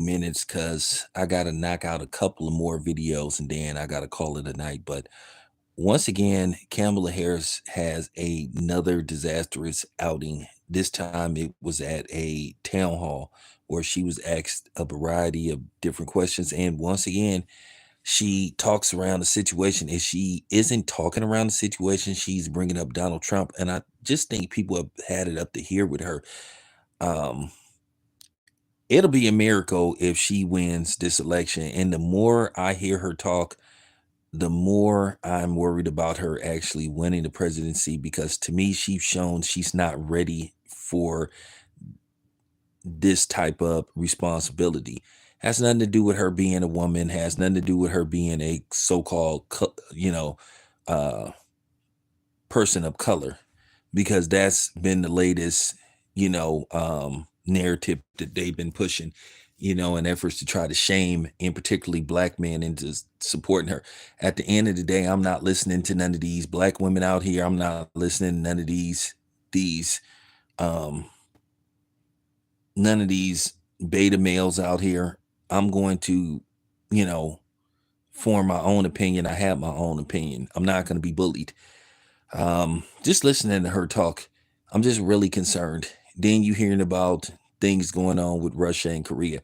minutes because I got to knock out a couple of more videos and then I got to call it a night. But once again, Kamala Harris has another disastrous outing. This time it was at a town hall where she was asked a variety of different questions. And once again, she talks around the situation. If she isn't talking around the situation, she's bringing up Donald Trump. And I just think people have had it up to here with her. Um, it'll be a miracle if she wins this election. And the more I hear her talk, the more I'm worried about her actually winning the presidency because to me, she's shown she's not ready for this type of responsibility. Has nothing to do with her being a woman, has nothing to do with her being a so-called, uh, person of color, because that's been the latest, narrative that they've been pushing, in efforts to try to shame, and particularly black men into supporting her. At the end of the day, I'm not listening to none of these black women out here. I'm not listening to these um none of these beta males out here. I'm going to, you know, form my own opinion. I have my own opinion. I'm not going to be bullied. Just listening to her talk, I'm just really concerned. Then you hearing about things going on with Russia and Korea.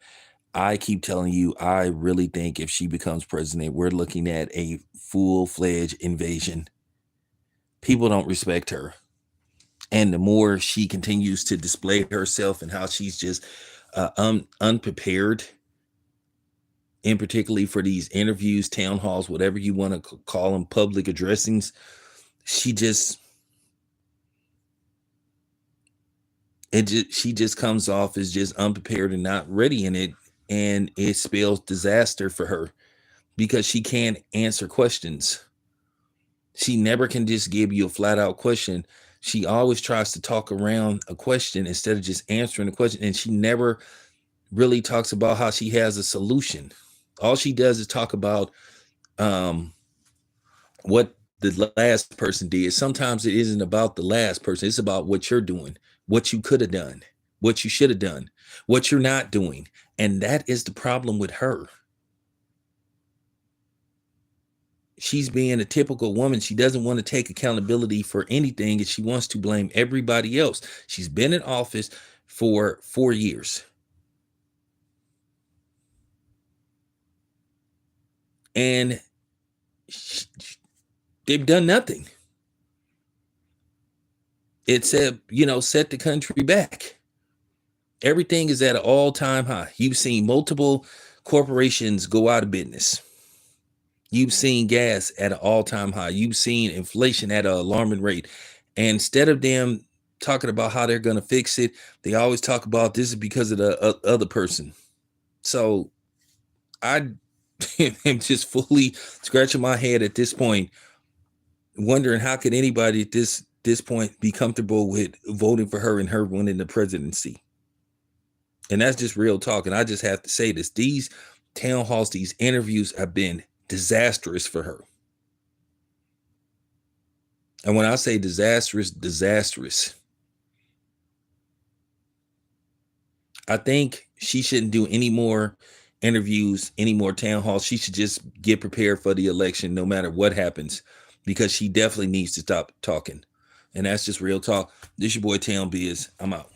I keep telling you, I really think if she becomes president, we're looking at a full-fledged invasion. People don't respect her. And the more she continues to display herself and how she's just unprepared, and particularly for these interviews, town halls, whatever you want to call them, public addressings, she just she just comes off as just unprepared and not ready in it, and it spells disaster for her because she can't answer questions. She never can just give you a flat out question. She always tries to talk around a question instead of just answering the question, and she never really talks about how she has a solution. All she does is talk about um what the last person did. Sometimes it isn't about the last person, it's about what you're doing, what you could have done, what you should have done, what you're not doing. And that is the problem with her. She's being a typical woman. She doesn't want to take accountability for anything and she wants to blame everybody else. She's been in office for 4 years. And they've done nothing. It said, set the country back. Everything is at an all-time high. You've seen multiple corporations go out of business. You've seen gas at an all-time high. You've seen inflation at an alarming rate. And instead of them talking about how they're going to fix it, they always talk about this is because of the other person. So I am just fully scratching my head at this point, wondering how could anybody at this point be comfortable with voting for her and her winning the presidency. And that's just real talk. And I just have to say this. These town halls, these interviews have been disastrous for her. And when I say disastrous, I think she shouldn't do any more interviews, any more town halls. She should just get prepared for the election no matter what happens, because she definitely needs to stop talking. And that's just real talk. This your boy Town Biz. I'm out.